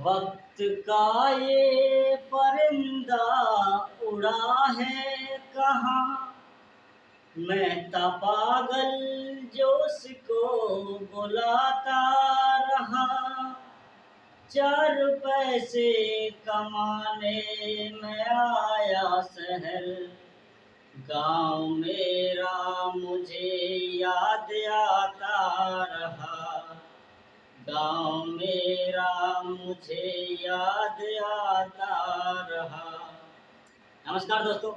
वक्त का ये परिंदा उड़ा है कहाँ, मैं था पागल जो उसको बुलाता रहा। 4 पैसे कमाने में आया शहर, गाँव मेरा मुझे याद आता रहा। गाँव मेरा मुझे याद आता रहा। नमस्कार दोस्तों,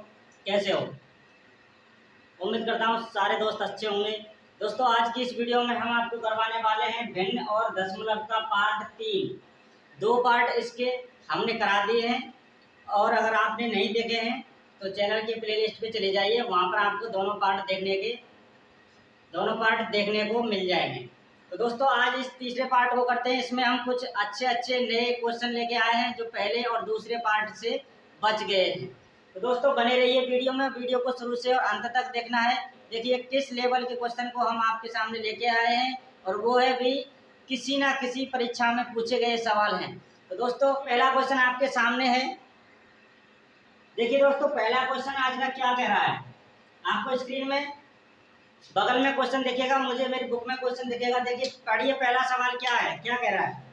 कैसे हो? उम्मीद करता हूँ सारे दोस्त अच्छे होंगे। दोस्तों, आज की इस वीडियो में हम आपको करवाने वाले हैं भिन्न और दशमलव का पार्ट 3। 2 पार्ट इसके हमने करा दिए हैं, और अगर आपने नहीं देखे हैं तो चैनल की प्लेलिस्ट पे चले जाइए, वहाँ पर आपको दोनों पार्ट देखने को मिल जाएंगे। तो दोस्तों, आज इस तीसरे पार्ट को करते हैं। इसमें हम कुछ अच्छे नए क्वेश्चन लेके आए हैं जो पहले और दूसरे पार्ट से बच गए हैं। तो दोस्तों, बने रहिए वीडियो में। वीडियो को शुरू से और अंत तक देखना है। देखिए किस लेवल के क्वेश्चन को हम आपके सामने लेके आए हैं, और वो है भी किसी ना किसी परीक्षा में पूछे गए सवाल हैं। तो दोस्तों, पहला क्वेश्चन आपके सामने है। देखिए दोस्तों, पहला क्वेश्चन आज का क्या कह रहा है, आपको स्क्रीन में बगल में क्वेश्चन देखिएगा, मुझे मेरी बुक में क्वेश्चन दिखेगा। देखिए, पढ़िए पहला सवाल क्या है, क्या कह रहा है।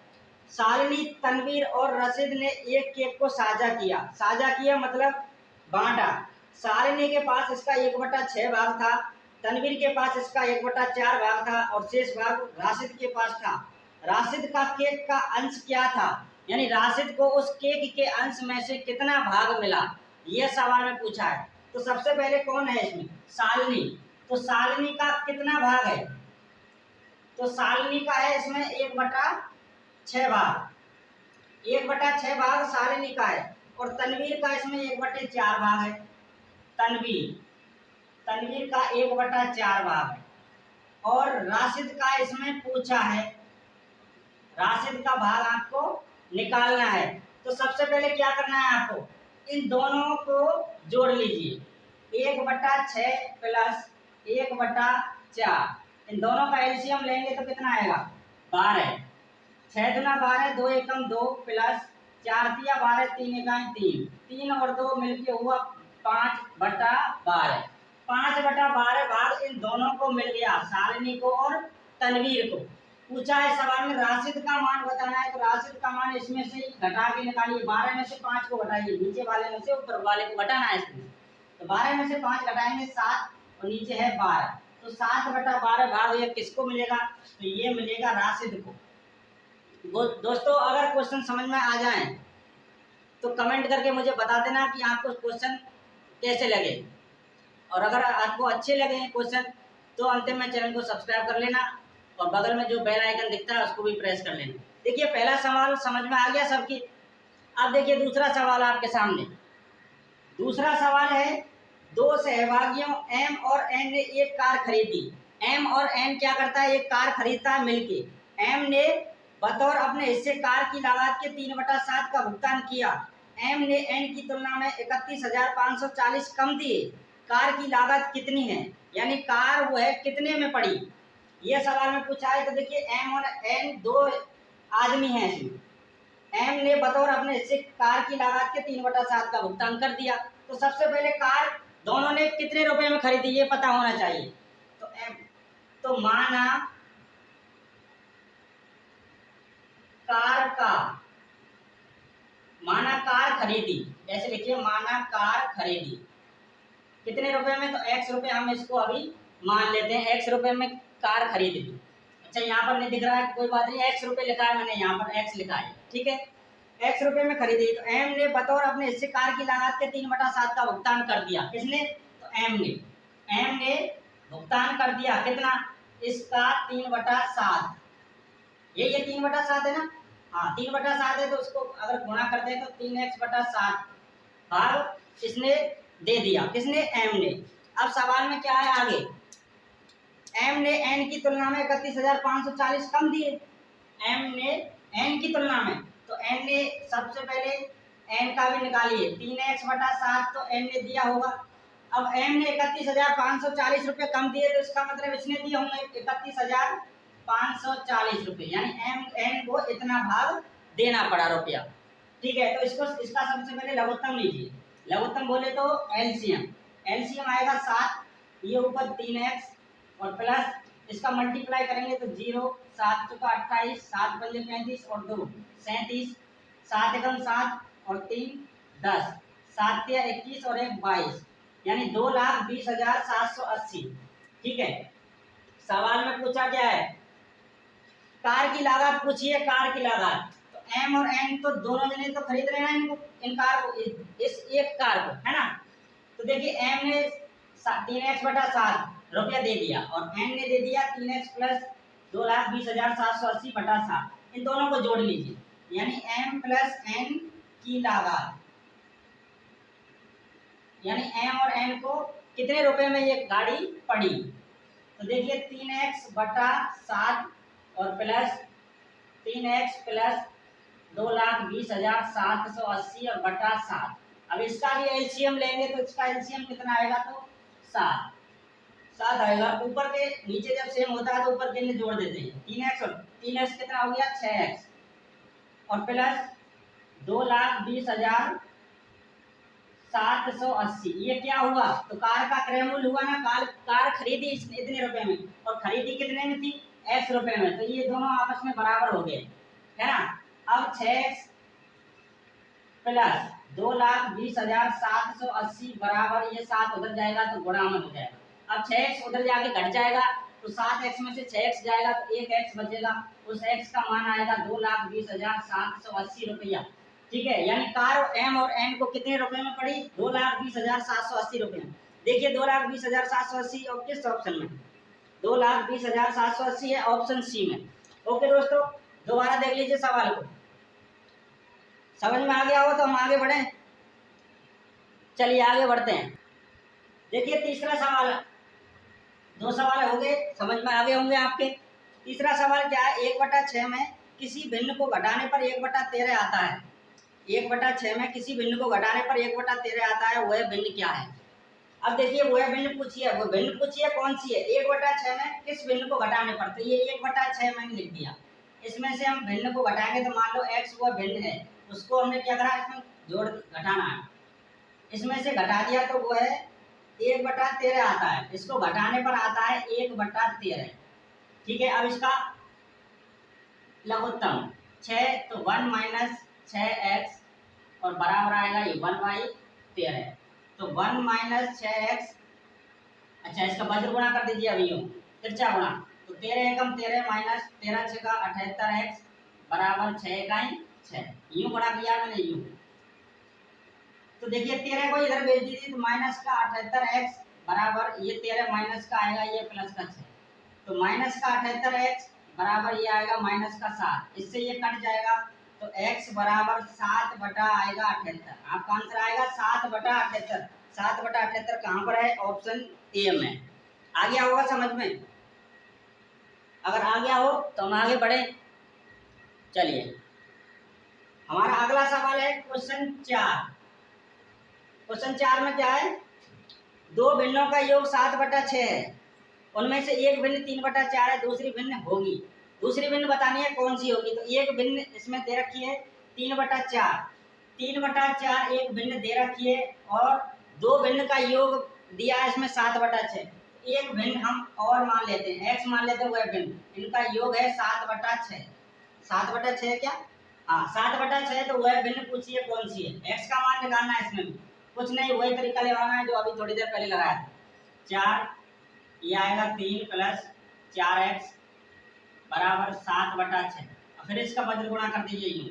शालिनी, तनवीर और रशीद ने एक केक को साझा किया। साझा किया मतलब बांटा। शालिनी के पास इसका 1/6 भाग था, तनवीर के पास इसका 1/4 भाग था, और शेष भाग राशिद के पास था। राशिद का केक का अंश क्या था, यानी राशिद को उस केक के अंश में से कितना भाग मिला, यह सवाल में पूछा है। तो सबसे पहले कौन है इसमें, शालिनी। तो शालिनी का कितना भाग है, तो शालिनी का है इसमें 1/6 भाग। 1/6 भाग शालिनी का है, और तनवीर का इसमें 1/4 भाग है। तनवीर का 1/4 भाग है, और राशिद का इसमें पूछा है। राशिद का भाग आपको निकालना है। तो सबसे पहले क्या करना है आपको, इन दोनों को जोड़ लीजिए। 1/6 प्लस 1/4, इन दोनों का एलसीएम लेंगे तो कितना आएगा, 12। 6 दूना 12, 2 एकम 2 प्लस 4 तिया 12, 3 एकाई 3, 3 और 2 मिलके हुआ 5/12। 5/12 भाग इन दोनों को मिल गया, शालिनी को और तनवीर को। पूछा है सवाल में राशिद का मान बताना है, तो राशिद का मान इसमें से घटा के निकालिए। 12 में से 5 को घटाइए, नीचे वाले में से ऊपर वाले को घटाना है इसमें। तो 12 में से 5 घटाएंगे 7, और नीचे है 12। तो 7/12 भाग ये किसको मिलेगा, तो ये मिलेगा राशिद को। दोस्तों, अगर क्वेश्चन समझ में आ जाए तो कमेंट करके मुझे बता देना कि आपको क्वेश्चन कैसे लगे, और अगर आपको अच्छे लगे क्वेश्चन तो अंतिम में चैनल को सब्सक्राइब कर लेना, और बगल में जो बेल आइकन दिखता है उसको भी प्रेस कर लेना। देखिए, पहला सवाल समझ में आ गया सबकी। अब देखिए दूसरा सवाल आपके सामने। दूसरा सवाल है, 2 सहभागियों एम और एन ने एक कार खरीदी। एम और एन क्या करता है, एक कार खरीदता है मिलके। एम ने बतौर अपने हिस्से कार की लागत के 3/7 का भुगतान किया। एम ने एन की तुलना में 31,540 कम दिए। कार की लागत कितनी है, यानी कार वो है कितने में पड़ी, यह सवाल में पूछा है। तो देखिए, एम और एन 2 आदमी हैं इसमें। एम ने बतौर अपने हिस्से कार की लागत के 3/7 का भुगतान कर दिया। तो सबसे पहले कार दोनों ने कितने रुपए में खरीदी, ये पता होना चाहिए। तो एम, तो माना कार खरीदी, ऐसे लिखिए, माना कार खरीदी कितने रुपए में, तो x रुपए हम इसको अभी मान लेते हैं। x रुपए में कार खरीद ली। अच्छा, यहाँ पर नहीं दिख रहा है, कोई बात नहीं, x रुपए लिखा है मैंने, यहाँ पर x लिखा है, ठीक है। x रुपए में खरीदी। तो एम ने बतौर अपने हिस्से कार की लागत के 3/7 का भुगतान कर दिया। किसने, तो एम ने भुगतान कर दिया कितना, इसका 3/7। ये 3/7 है ना, हाँ 3/7 है। तो उसको अगर गुणा करते हैं तो 3x/7 भाग इसने दे दिया। किसने, एम ने। अब सवाल में क्या है आगे, एम ने एन की तुलना में 31,540 कम दिए। एम ने एन की तुलना में, तो एन ने सबसे पहले एन का भी निकालिए, 3x/7 तो एन ने दिया होगा। अब एम ने 31,540 रुपये कम दिए, तो इसका मतलब इसने दिए होंगे 31,540 रुपये, यानी एन को इतना भाग देना पड़ा रुपया। ठीक है, तो इसको इसका सबसे पहले लघुत्तम लीजिए। लघुत्तम बोले तो एलसीएम। एलसीएम आएगा 7, ये ऊपर 3x और प्लस इसका मल्टीप्लाई करेंगे तो 0, 7 चौका 28, 7 पंजे 35 और 2 37, 7 एकम 7 और 3 10, 7 तिया 21 और 1 22, यानी 2,20,780। ठीक है, सवाल में पूछा क्या है, कार की लागत पूछी है, कार की लागत। तो एम और एन तो दोनों जने तो खरीद रहे हैं इनको, इन कार को, इस एक कार को, है ना। तो देखिए एम ने 3x/7 रुपया दे दिया और एन ने दे दिया 3x प्लस 2,20,780/7। इन दोनों को जोड़ लीजिए, यानी एम प्लस एन की लागत, यानी एम और एन को कितने रुपए में ये गाड़ी पड़ी। तो देखिए 3x/7 और प्लस 3x प्लस 2,20,780 और बटा 7। अब इसका भी एलसीएम लेंगे तो इसका एलसीएम कितना आएगा, तो 7 आएगा। ऊपर के नीचे जब सेम होता है तो ऊपर के जोड़ देते हैं, 3x और 3x कितना हो गया 6x और प्लस 2,20,780। ये क्या हुआ, तो कार का क्रय मूल्य हुआ ना, कार खरीदी इतने रुपए में और खरीदी कितने में थी, x रुपए में, तो ये दोनों आपस में बराबर हो गए, है ना। अब 6x प्लस 2,20,780 बराबर, ये 7 उधर जाएगा तो गुणा में हो जाएगा। अब 6x उधर जाके घट जाएगा तो 7x में से 6x जाएगा तो 1x बचेगा, उस x का मान आएगा 2,20,780 रुपया। ठीक है, यानी कार एम और एन को कितने रुपए में पड़ी, 2,20,780 रुपये में। देखिए 2,20,780 और किस ऑप्शन में, 2,20,780 है ऑप्शन सी में। ओके दोस्तों, दोबारा देख लीजिए सवाल को, समझ में आ गया हो तो हम आगे बढ़े। चलिए आगे बढ़ते हैं। देखिए तीसरा सवाल, 2 सवाल हो गए, समझ में आ गए होंगे आपके। तीसरा सवाल क्या है, 1/6 में किसी भिन्न को घटाने पर 1/13 आता है। 1/6 में किसी भिन्न को घटाने पर 1/13 आता है, वह भिन्न क्या है। अब देखिए वह भिन्न पूछी है, वो भिन्न पूछी है कौन सी है, 1/6 में किस भिन्न को घटाने पर, तो ये 1/6 मैंने लिख दिया। इसमें से हम भिन्न को घटाएंगे तो मान लो x वो भिन्न है, उसको हमने क्या करा, इसमें जोड़ घटाना है, इसमें से घटा दिया तो वो है 1/13 आता है, इसको घटाने पर आता है 1/13। ठीक है, अब इसका लघुत्तम 6, तो 1 माइनस 6x और बराबर आएगा ये 1/13, तो 1 माइनस 6x। अच्छा, इसका वज्र गुणा कर दीजिए अभी यूँ, तिरछा गुणा, तो 13 एकम 13 माइनस 13 छका 78x बराबर 6 इकाई 6, यूँ गुणा किया मैंने यूँ। तो देखिए 13 को इधर भेज दीजिए तो माइनस का 78x बराबर ये 13 माइनस का आएगा ये प्लस का 6, तो माइनस का 78x बराबर ये आएगा माइनस का 7, इससे ये कट जाएगा तो x बराबर 7 बटा आएगा 78। आपका आंसर आएगा 7 बटा 78। 7 बटा 78 कहाँ पर है, ऑप्शन ए में। आ गया होगा समझ में, अगर आ गया हो तो हम आगे बढ़े। चलिए हमारा अगला सवाल है क्वेश्चन 4। क्वेश्चन 4 में क्या है, 2 भिन्नों का योग 7/6 है, उनमें से एक भिन्न 3/4 है, दूसरी भिन्न होगी। दूसरी भिन्न बतानी है कौन सी होगी, तो एक भिन्न इसमें दे रखी है 3/4, 3/4 एक भिन्न दे रखी है और 2 भिन्न का योग दिया है इसमें 7/6। एक भिन्न हम और मान लेते हैं, x मान लेते हैं, वह भिन्न इनका योग है 7/6। 7/6 क्या, हाँ 7/6, तो वह भिन्न पूछिए कौन सी है, x का मान निकालना है, इसमें भी कुछ नहीं वही तरीका लगाना है जो अभी थोड़ी देर पहले लगाया था। 4 ये आएगा 3 प्लस 4x बराबर 7/6, फिर इसका वज्र गुणा कर दीजिए यूँ,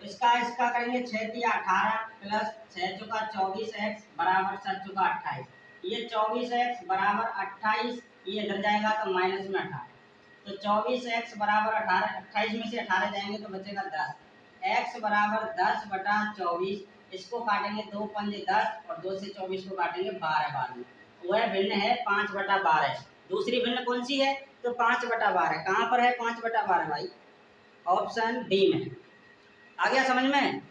तो इसका करेंगे 6 तिया 18 प्लस 6 चौका 24x बराबर 7 चौका 28, ये 24x बराबर 28, ये इधर जाएगा तो माइनस में 18, तो 24x बराबर 18, 28 में से 18 जाएंगे तो बचेगा 10, x बराबर 10/24, इसको काटेंगे 2 पंजे 10 और 2 से 24 को काटेंगे 12 बाद में, वह भिन्न है 5/12। दूसरी भिन्न कौन सी है, तो 5/12। कहाँ पर है 5/12 भाई, ऑप्शन डी में। आ गया समझ में,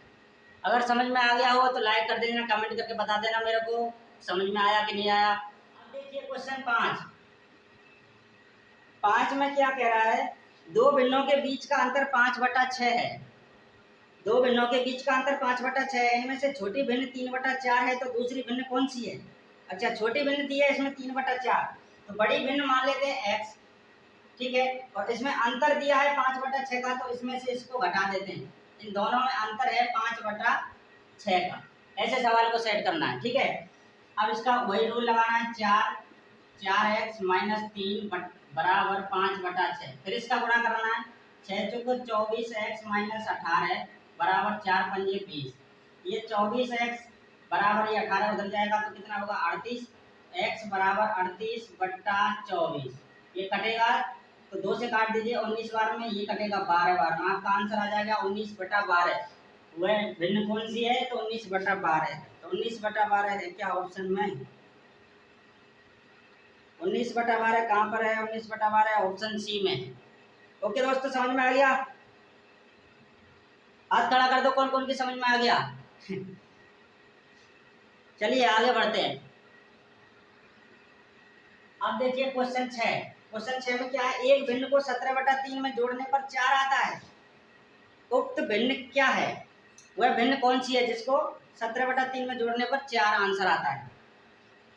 अगर समझ में आ गया हो तो लाइक कर देना, कमेंट करके बता देना मेरे को समझ में आया कि नहीं आया। अब देखिए क्वेश्चन 5 में क्या कह रहा है, 2 भिन्नों के बीच का अंतर 5/6 है दो भिन्नों के बीच का अंतर 5/6 है। इनमें से छोटी भिन्न 3/4 है, तो दूसरी भिन्न कौन सी है? अच्छा, छोटी भिन्न दी है इसमें 3/4, तो बड़ी भिन्न मान लेते हैं x, ठीक है। और इसमें अंतर दिया है 5/6 का, तो इसमें से इसको घटा देते हैं। इन दोनों में अंतर है 5/6 का। ऐसे सवाल को सेट करना है, ठीक है। अब इसका वही रूल लगाना है, 4x - 3 बराबर 5/6। फिर इसका गुणा करना है, 6 चौको 24x - 18 बराबर 4 पंजे 20। ये 24x बराबर ये 18 उधर जाएगा तो कितना होगा 38। x बराबर 38/24। ये कटेगा तो 2 से काट दीजिए, 19 बार में ये कटेगा 12 बार में। आपका आंसर आ जाएगा 19/12। वह भिन्न कौन सी है? तो 19/12। तो 19/12 है क्या ऑप्शन में? 19/12 कहाँ पर है? 19/12 ऑप्शन सी में है। ओके दोस्तों, समझ में आ गया? हाथ खड़ा कर दो कौन कौन की समझ में आ गया। चलिए आगे बढ़ते हैं। अब देखिए क्वेश्चन 6। क्वेश्चन 6 में क्या है? एक भिन्न को 17/3 में जोड़ने पर 4 आता है। उक्त भिन्न क्या है? वह भिन्न कौन सी है जिसको 17/3 में जोड़ने पर 4 आंसर आता है?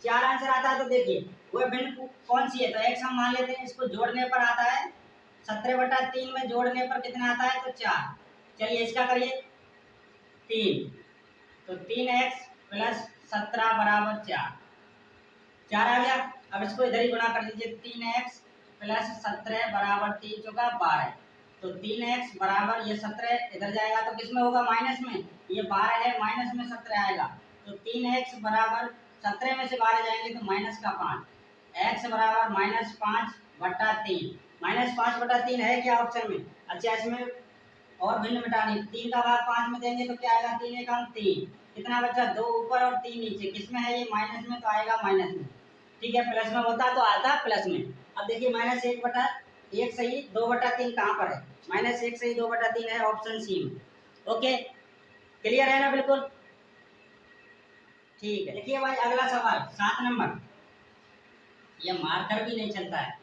4 आंसर आता है, तो देखिए वह भिन्न कौन सी है। तो x हम मान लेते हैं, इसको जोड़ने पर आता है 17/3 में जोड़ने पर कितना आता है? तो 4। चलिए इसका करिए 3, तो 3x + 17 बराबर 4 आ गया। अब इसको इधर ही गुणा कर दीजिए, 3x + 17 बराबर 3 चौका 12। तो 3x बराबर ये 17 इधर जाएगा तो किसमें होगा? माइनस में। ये 12 है, माइनस में 17 आएगा, तो 3x बराबर 17 में से 12 जाएंगे तो -5। x बराबर -5/3। -5/3 है क्या ऑप्शन में? अच्छा, इसमें और भिन्न मिटानी, 3 का भाग 5 में देंगे तो क्या आएगा? 3 एकम 3। कितना बचा? 2 ऊपर और 3 नीचे। किसमें है? ये माइनस में, तो आएगा माइनस में, ठीक है। प्लस में होता तो आता प्लस में। अब देखिए -1/1 सही 2/3 कहाँ पर है? -1 सही 2/3 है ऑप्शन सी में। ओके, क्लियर है ना? बिल्कुल ठीक है। देखिए भाई अगला सवाल 7 नंबर, ये मार्कर भी नहीं चलता है।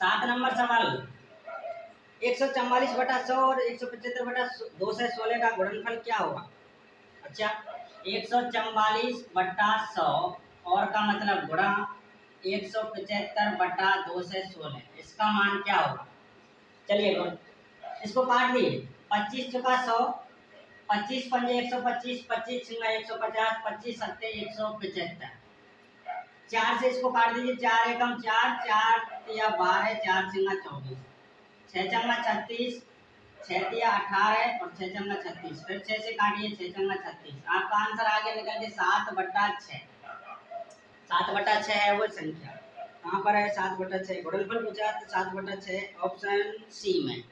7 नंबर सवाल, 144/100 और 175/216 का गुणनफल क्या होगा? अच्छा, 144/100 और का मतलब गुणा 175/216, इसका मान क्या होगा? चलिए इसको काट दिए, 25 चौका 100, 25 पंजे 125, 25 छिंगा 150, 25 सत्ते 175। 4 से इसको काट दीजिए, 4 एकम 4, 4 या 12, 4 छिंगा 24, 6 चंगा 36, 6 दिया 18 और 6 चंगा 36। फिर 6 से काटिए, 6 चंगा 36। आपका आंसर आगे निकल के 7/6। 7/6 है वो संख्या। कहाँ पर है? 7/6 गुणनफल पूछा तो 7/6 ऑप्शन सी में,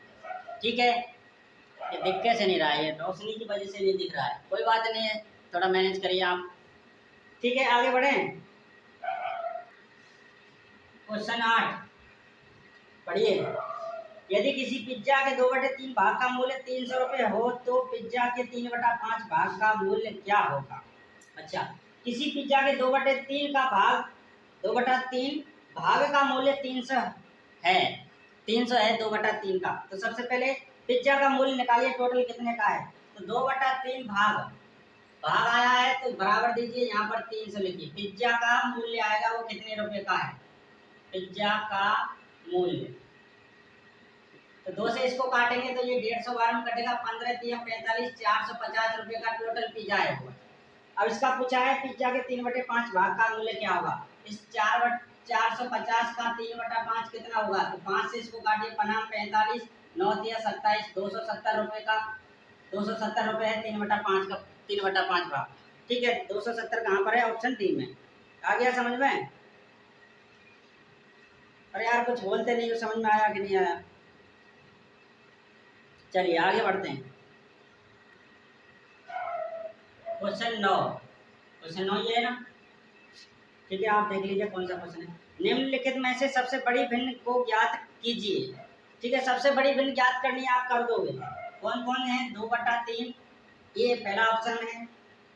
ठीक है। ये दिख कैसे नहीं रहा है? ये रोशनी की वजह से नहीं दिख रहा है, कोई बात नहीं है, थोड़ा मैनेज करिए आप, ठीक है। आगे बढ़े, क्वेश्चन 8 पढ़िए। यदि किसी पिज्जा के 2/3 भाग का मूल्य 300 रुपये हो तो पिज्जा के 3/5 भाग का मूल्य क्या होगा? अच्छा, किसी पिज्जा के 2/3 का भाग 2/3 भाग का मूल्य 300 है। 300 है 2/3 का, तो सबसे पहले पिज्जा का मूल्य निकालिए, टोटल कितने का है? तो 2/3 भाग भाग आया है तो बराबर दीजिए, यहाँ पर 300 लिखिए। पिज्जा का मूल्य आएगा वो कितने रुपए का है? पिज्जा का मूल्य, तो 2 से इसको काटेंगे तो ये 150 बार में कटेगा, 15 × 45, 450 रुपये का टोटल पिज्जा है वो। अब इसका पूछा है पिज्जा के 3/5 भाग का मूल्य क्या होगा? इस 450 का 3/5 कितना होगा? तो 5 से इसको काटिए, 45, 9 × 27, 270 रुपये का, 270 रुपये है 3/5 का, 3/5 भाग, ठीक है। 270 कहाँ पर है? ऑप्शन डी में। आ गया समझ में? अरे यार कुछ बोलते नहीं हो, समझ में आया कि नहीं आया? चलिए आगे बढ़ते हैं। क्वेश्चन 9, क्वेश्चन 9 ये है ना, ठीक है। आप देख लीजिए कौन सा क्वेश्चन है। निम्नलिखित में से सबसे बड़ी भिन्न को ज्ञात कीजिए, ठीक है। सबसे बड़ी भिन्न ज्ञात करनी है, आप कर दोगे। कौन कौन है? 2/3 ये पहला ऑप्शन है,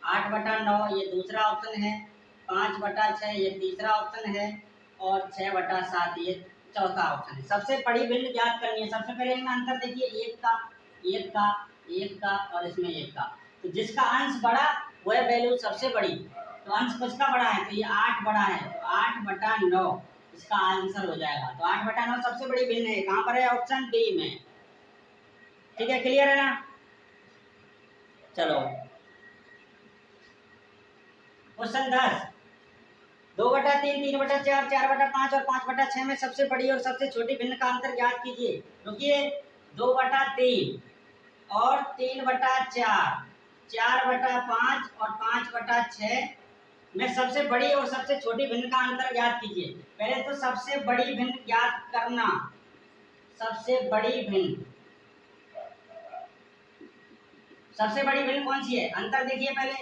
8/9 ये दूसरा ऑप्शन है, 5/6 ये तीसरा ऑप्शन है और 6/7 ये चौथा ऑप्शन है। सबसे बड़ी भिन्न ज्ञात करनी है। सबसे पहले इनमें अंतर देखिए, एक का, एक का, एक का और इसमें एक का। तो जिसका अंश बड़ा वह वैल्यू सबसे बड़ी। तो अंश किसका बड़ा है, तो ये 8 बड़ा है, तो 8/9 इसका आंसर हो जाएगा। तो 8/9 सबसे बड़ी भिन्न है। कहाँ पर है, ऑप्शन बी में। ठीक है, क्लियर है ना। चलो क्वेश्चन 10, 2/3, 3/4, 4/5 और 5/6 में सबसे बड़ी और सबसे छोटी भिन्न का अंतर ज्ञात कीजिए। रुकिए, 2/3 और 3/4, 4/5 और 5/6 में सबसे बड़ी और सबसे छोटी भिन्न का अंतर ज्ञात कीजिए। पहले तो सबसे बड़ी भिन्न ज्ञात करना। सबसे बड़ी भिन्न, सबसे बड़ी भिन्न कौन सी है, अंतर देखिए पहले,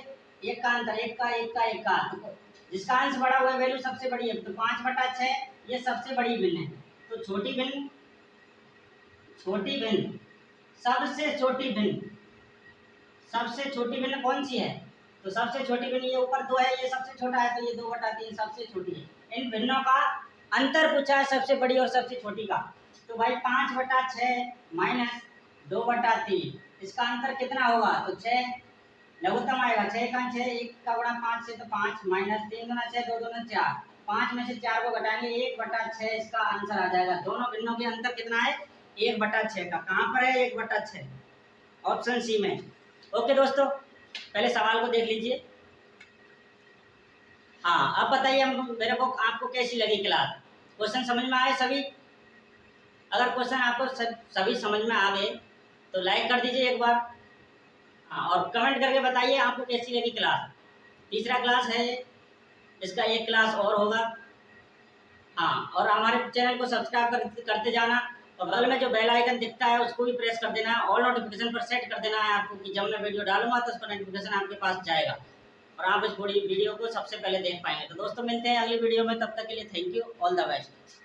एक का अंतर, एक का, एक का, एक का। तो जिसका अंश बड़ा हुआ वैल्यू सबसे बड़ी है, तो 5/6 ये सबसे बड़ी भिन्न है। तो छोटी भिन्न, छोटी भिन्न, सबसे छोटी भिन्न, सबसे छोटी भिन्न कौन सी है, तो सबसे छोटी भिन्न ये ऊपर 2 है, ये सबसे छोटा है, तो ये 2/3 सबसे छोटी है। इन भिन्नों का अंतर पूछा है, सबसे बड़ी और सबसे छोटी का। तो भाई 5/6 माइनस 2/3, इसका अंतर कितना होगा, तो 6 लघुत्तम आएगा। 6 का 6, 1 का गुणा 5 से, तो 5 माइनस 3 गुना 6, 2 दूना 4, 5 में से 4 को घटाएंगे, 1/6 इसका आंसर आ जाएगा। दोनों भिन्नों के अंतर कितना है, 1/6 का। कहाँ पर है 1/6, ऑप्शन सी में। ओके दोस्तों, पहले सवाल को देख लीजिए। हाँ, अब बताइए हमको, मेरे को आपको कैसी लगी क्लास, क्वेश्चन समझ में आए सभी। अगर क्वेश्चन आपको सभी समझ में आ गए तो लाइक कर दीजिए एक बार। हाँ, और कमेंट करके बताइए आपको कैसी लगी क्लास। तीसरा क्लास है, इसका एक क्लास और होगा। हाँ, और हमारे चैनल को सब्सक्राइब करते जाना, और बगल में जो बेल आइकन दिखता है उसको भी प्रेस कर देना है। ऑल नोटिफिकेशन पर सेट कर देना है आपको, कि जब मैं वीडियो डालूंगा तो उसका नोटिफिकेशन आपके पास जाएगा और आप इस पूरी वीडियो को सबसे पहले देख पाएंगे। तो दोस्तों मिलते हैं अगली वीडियो में, तब तक के लिए thank you, all the best.